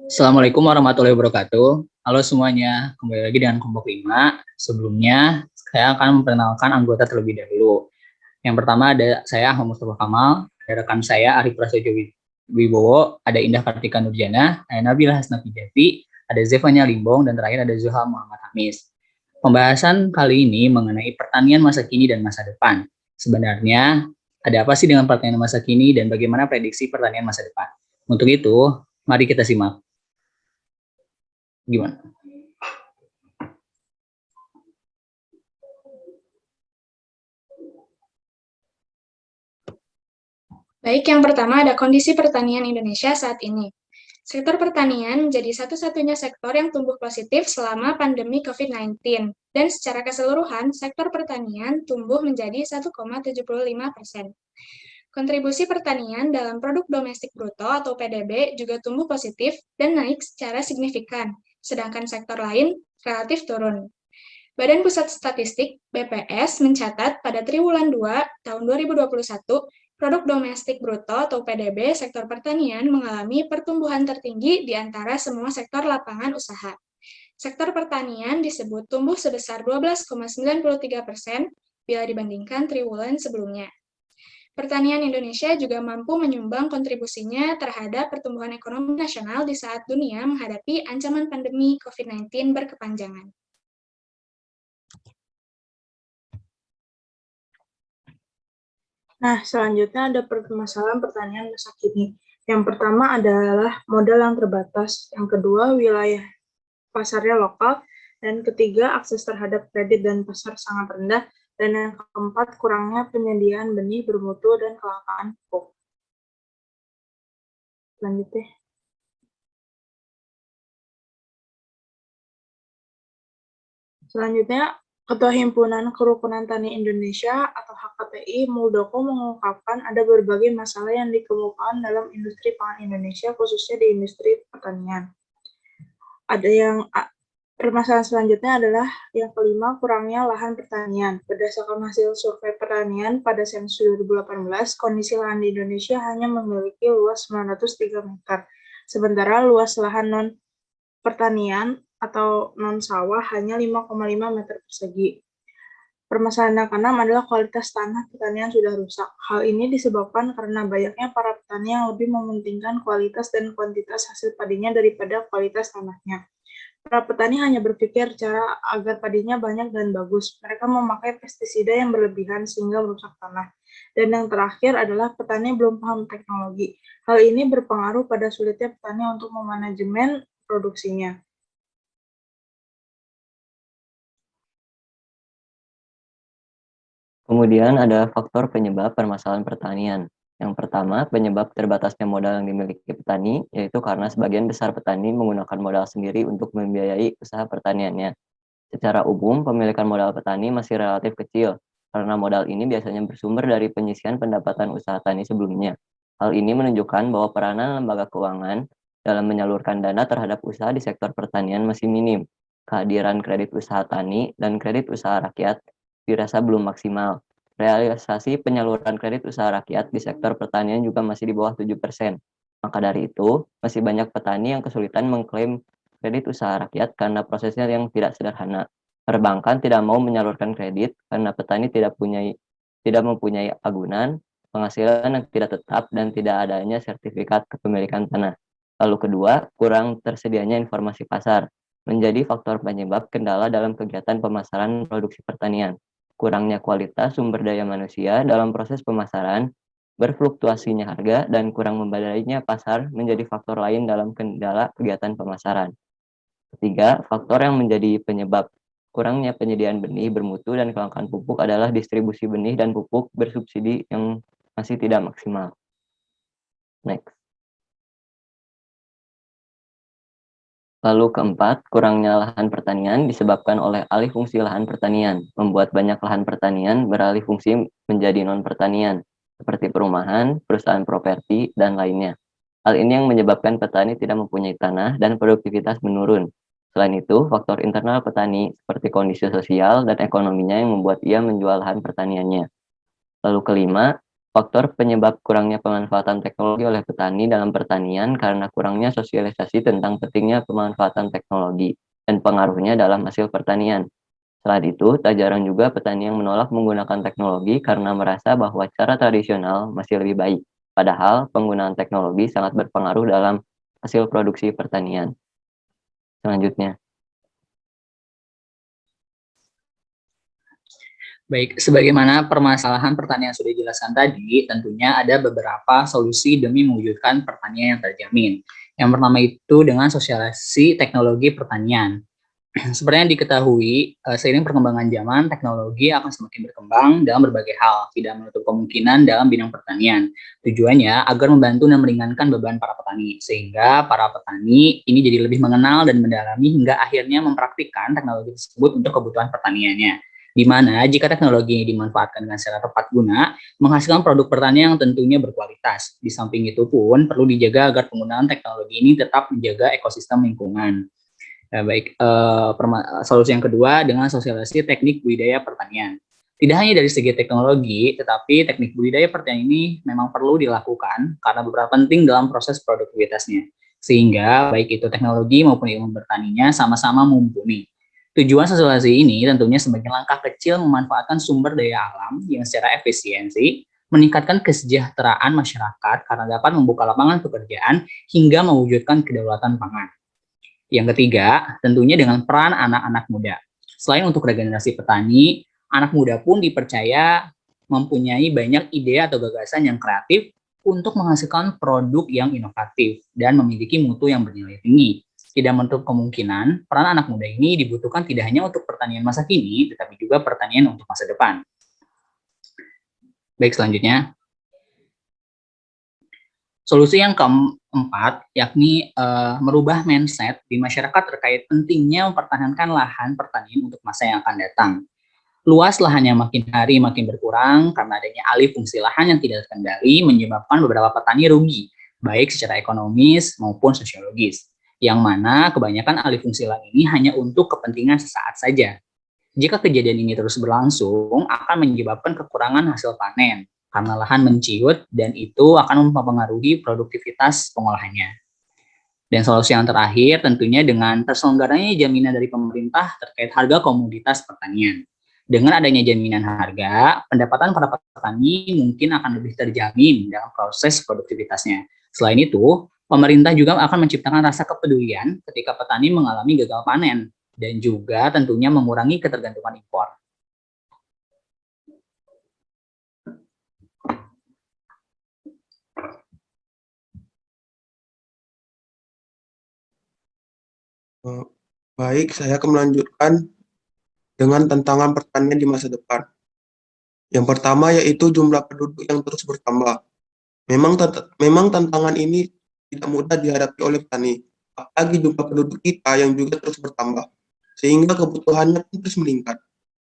Assalamualaikum warahmatullahi wabarakatuh. Halo semuanya, kembali lagi dengan kelompok 5. Sebelumnya, saya akan memperkenalkan anggota terlebih dahulu. Yang pertama ada saya, Ahmad Mustafa Kamal, ada rekan saya, Arif Prasetyo Wibowo, ada Indah Kartika Nurjana, ada Nabila Hasnafi Javi, ada Zevanya Limbong, dan terakhir ada Zuhal Muhammad Hamis. Pembahasan kali ini mengenai pertanian masa kini dan masa depan. Sebenarnya, ada apa sih dengan pertanian masa kini dan bagaimana prediksi pertanian masa depan? Untuk itu, mari kita simak. Gimana? Baik, yang pertama ada kondisi pertanian Indonesia saat ini. Sektor pertanian menjadi satu-satunya sektor yang tumbuh positif selama pandemi COVID-19. Dan secara keseluruhan, sektor pertanian tumbuh menjadi 1,75%. Kontribusi pertanian dalam produk domestik bruto atau PDB juga tumbuh positif dan naik secara signifikan, sedangkan sektor lain relatif turun. Badan Pusat Statistik (BPS) mencatat pada triwulan 2 tahun 2021, produk domestik bruto atau PDB sektor pertanian mengalami pertumbuhan tertinggi di antara semua sektor lapangan usaha. Sektor pertanian disebut tumbuh sebesar 12,93% bila dibandingkan triwulan sebelumnya. Pertanian Indonesia juga mampu menyumbang kontribusinya terhadap pertumbuhan ekonomi nasional di saat dunia menghadapi ancaman pandemi COVID-19 berkepanjangan. Nah, selanjutnya ada permasalahan pertanian masa kini. Yang pertama adalah modal yang terbatas, yang kedua wilayah pasarnya lokal, dan ketiga akses terhadap kredit dan pasar sangat rendah, dan yang keempat kurangnya penyediaan benih bermutu dan kelangkaan pupuk. Selanjutnya. Selanjutnya, Ketua Himpunan Kerukunan Tani Indonesia atau HKTI Muldoko mengungkapkan ada berbagai masalah yang dikemukakan dalam industri pangan Indonesia, khususnya di industri pertanian. Permasalahan selanjutnya adalah yang kelima, kurangnya lahan pertanian. Berdasarkan hasil survei pertanian pada sensus 2018, kondisi lahan di Indonesia hanya memiliki luas 903 meter, sementara luas lahan non-pertanian atau non-sawah hanya 5,5 meter persegi. Permasalahan yang keenam adalah kualitas tanah pertanian sudah rusak. Hal ini disebabkan karena banyaknya para petani yang lebih mementingkan kualitas dan kuantitas hasil padinya daripada kualitas tanahnya. Para petani hanya berpikir cara agar padinya banyak dan bagus. Mereka memakai pestisida yang berlebihan sehingga merusak tanah. Dan yang terakhir adalah petani belum paham teknologi. Hal ini berpengaruh pada sulitnya petani untuk memanajemen produksinya. Kemudian ada faktor penyebab permasalahan pertanian. Yang pertama, penyebab terbatasnya modal yang dimiliki petani, yaitu karena sebagian besar petani menggunakan modal sendiri untuk membiayai usaha pertaniannya. Secara umum, pemilikan modal petani masih relatif kecil, karena modal ini biasanya bersumber dari penyisian pendapatan usaha tani sebelumnya. Hal ini menunjukkan bahwa peranan lembaga keuangan dalam menyalurkan dana terhadap usaha di sektor pertanian masih minim. Kehadiran kredit usaha tani dan kredit usaha rakyat dirasa belum maksimal. Realisasi penyaluran kredit usaha rakyat di sektor pertanian juga masih di bawah 7%. Maka dari itu, masih banyak petani yang kesulitan mengklaim kredit usaha rakyat karena prosesnya yang tidak sederhana. Perbankan tidak mau menyalurkan kredit karena petani tidak mempunyai agunan, penghasilan yang tidak tetap, dan tidak adanya sertifikat kepemilikan tanah. Lalu kedua, kurang tersedianya informasi pasar menjadi faktor penyebab kendala dalam kegiatan pemasaran produksi pertanian. Kurangnya kualitas sumber daya manusia dalam proses pemasaran, berfluktuasinya harga, dan kurang membadainya pasar menjadi faktor lain dalam kendala kegiatan pemasaran. Ketiga, faktor yang menjadi penyebab kurangnya penyediaan benih bermutu dan kelangkaan pupuk adalah distribusi benih dan pupuk bersubsidi yang masih tidak maksimal. Next. Lalu keempat, kurangnya lahan pertanian disebabkan oleh alih fungsi lahan pertanian, membuat banyak lahan pertanian beralih fungsi menjadi non-pertanian, seperti perumahan, perusahaan properti, dan lainnya. Hal ini yang menyebabkan petani tidak mempunyai tanah dan produktivitas menurun. Selain itu, faktor internal petani seperti kondisi sosial dan ekonominya yang membuat ia menjual lahan pertaniannya. Lalu kelima, Faktor penyebab kurangnya pemanfaatan teknologi oleh petani dalam pertanian karena kurangnya sosialisasi tentang pentingnya pemanfaatan teknologi dan pengaruhnya dalam hasil pertanian. Selain itu, tak jarang juga petani yang menolak menggunakan teknologi karena merasa bahwa cara tradisional masih lebih baik. Padahal, penggunaan teknologi sangat berpengaruh dalam hasil produksi pertanian. Selanjutnya, Baik, sebagaimana permasalahan pertanian yang sudah dijelaskan tadi, tentunya ada beberapa solusi demi mewujudkan pertanian yang terjamin. Yang pertama itu dengan sosialisasi teknologi pertanian. Seperti yang diketahui, seiring perkembangan zaman, teknologi akan semakin berkembang dalam berbagai hal, tidak menutup kemungkinan dalam bidang pertanian. Tujuannya agar membantu dan meringankan beban para petani, sehingga para petani ini jadi lebih mengenal dan mendalami hingga akhirnya mempraktikkan teknologi tersebut untuk kebutuhan pertaniannya. Di mana jika teknologi ini dimanfaatkan dengan secara tepat guna, menghasilkan produk pertanian yang tentunya berkualitas. Di samping itu pun perlu dijaga agar penggunaan teknologi ini tetap menjaga ekosistem lingkungan. Baik, solusi yang kedua dengan sosialisasi teknik budidaya pertanian. Tidak hanya dari segi teknologi, tetapi teknik budidaya pertanian ini memang perlu dilakukan karena beberapa penting dalam proses produktivitasnya. Sehingga baik itu teknologi maupun ilmu bertaninya sama-sama mumpuni. Tujuan sosialisasi ini tentunya sebagai langkah kecil memanfaatkan sumber daya alam yang secara efisiensi, meningkatkan kesejahteraan masyarakat karena dapat membuka lapangan pekerjaan hingga mewujudkan kedaulatan pangan. Yang ketiga, tentunya dengan peran anak-anak muda. Selain untuk regenerasi petani, anak muda pun dipercaya mempunyai banyak ide atau gagasan yang kreatif untuk menghasilkan produk yang inovatif dan memiliki mutu yang bernilai tinggi. Tidak menutup kemungkinan, peran anak muda ini dibutuhkan tidak hanya untuk pertanian masa kini, tetapi juga pertanian untuk masa depan. Baik, selanjutnya. Solusi yang keempat, yakni merubah mindset di masyarakat terkait pentingnya mempertahankan lahan pertanian untuk masa yang akan datang. Luas lahannya makin hari makin berkurang karena adanya alih fungsi lahan yang tidak terkendali menyebabkan beberapa petani rugi, baik secara ekonomis maupun sosiologis. Yang mana kebanyakan alih fungsi lahan ini hanya untuk kepentingan sesaat saja. Jika kejadian ini terus berlangsung, akan menyebabkan kekurangan hasil panen, karena lahan menciut dan itu akan mempengaruhi produktivitas pengolahannya. Dan solusi yang terakhir tentunya dengan terselenggaranya jaminan dari pemerintah terkait harga komoditas pertanian. Dengan adanya jaminan harga, pendapatan para petani mungkin akan lebih terjamin dalam proses produktivitasnya. Selain itu, pemerintah juga akan menciptakan rasa kepedulian ketika petani mengalami gagal panen dan juga tentunya mengurangi ketergantungan impor. Baik, saya akan melanjutkan dengan tantangan pertanian di masa depan. Yang pertama yaitu jumlah penduduk yang terus bertambah. Memang tantangan ini tidak mudah dihadapi oleh petani, apalagi jumlah penduduk kita yang juga terus bertambah, sehingga kebutuhannya pun terus meningkat.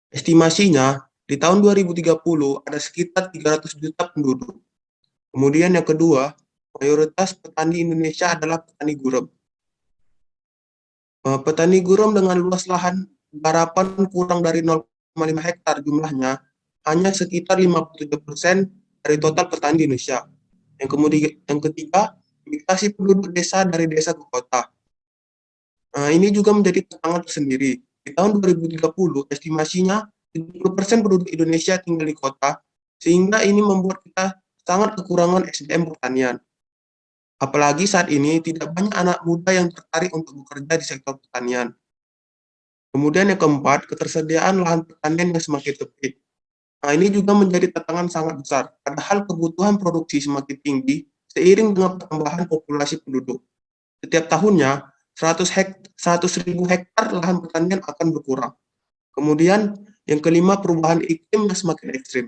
Estimasinya, di tahun 2030 ada sekitar 300 juta penduduk. Kemudian yang kedua, mayoritas petani Indonesia adalah petani gurem. Petani gurem dengan luas lahan garapan kurang dari 0,5 hektar jumlahnya, hanya sekitar 57% dari total petani di Indonesia. Yang ketiga, migrasi penduduk desa dari desa ke kota. Ini juga menjadi tantangan tersendiri. Di tahun 2030, estimasinya 70% penduduk Indonesia tinggal di kota, sehingga ini membuat kita sangat kekurangan SDM pertanian. Apalagi saat ini tidak banyak anak muda yang tertarik untuk bekerja di sektor pertanian. Kemudian yang keempat, ketersediaan lahan pertanian yang semakin sempit. Ini juga menjadi tantangan sangat besar, padahal kebutuhan produksi semakin tinggi seiring dengan pertambahan populasi penduduk. Setiap tahunnya, 100.000 hektar lahan pertanian akan berkurang. Kemudian, yang kelima, perubahan iklim yang semakin ekstrim.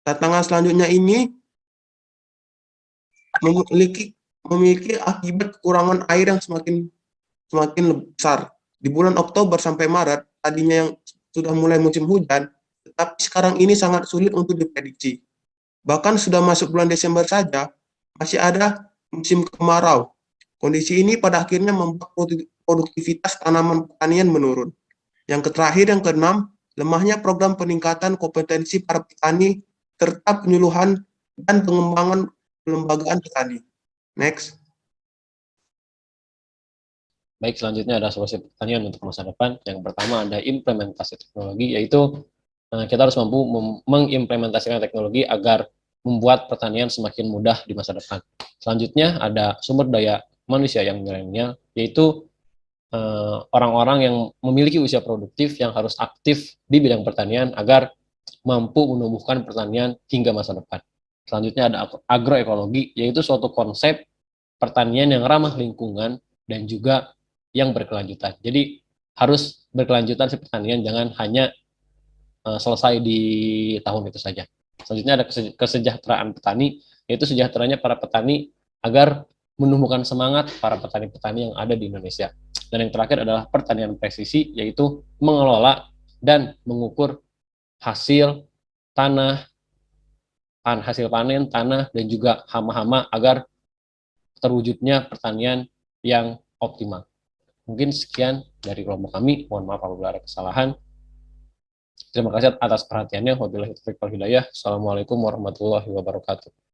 Tantangan selanjutnya ini memiliki akibat kekurangan air yang semakin besar. Di bulan Oktober sampai Maret, tadinya yang sudah mulai musim hujan, tetapi sekarang ini sangat sulit untuk diprediksi. Bahkan sudah masuk bulan Desember saja, masih ada musim kemarau. Kondisi ini pada akhirnya membuat produktivitas tanaman pertanian menurun. Yang terakhir, yang keenam, lemahnya program peningkatan kompetensi para petani serta penyuluhan dan pengembangan kelembagaan petani. Next. Baik, selanjutnya ada solusi pertanian untuk masa depan. Yang pertama ada implementasi teknologi, yaitu kita harus mampu mengimplementasikan teknologi agar membuat pertanian semakin mudah di masa depan. Selanjutnya ada sumber daya manusia yang milenial, yaitu orang-orang yang memiliki usia produktif yang harus aktif di bidang pertanian agar mampu menumbuhkan pertanian hingga masa depan. Selanjutnya ada agroekologi, yaitu suatu konsep pertanian yang ramah lingkungan dan juga yang berkelanjutan. Jadi harus berkelanjutan si pertanian, jangan hanya selesai di tahun itu saja. Selanjutnya ada kesejahteraan petani, yaitu sejahteranya para petani agar menumbuhkan semangat para petani-petani yang ada di Indonesia. Dan yang terakhir adalah pertanian presisi, yaitu mengelola dan mengukur hasil tanah, hasil panen tanah, dan juga hama-hama agar terwujudnya pertanian yang optimal. Mungkin sekian dari kelompok kami. Mohon maaf apabila ada kesalahan. Terima kasih atas perhatiannya. Wabillahi taufiq wal hidayah. Assalamualaikum warahmatullahi wabarakatuh.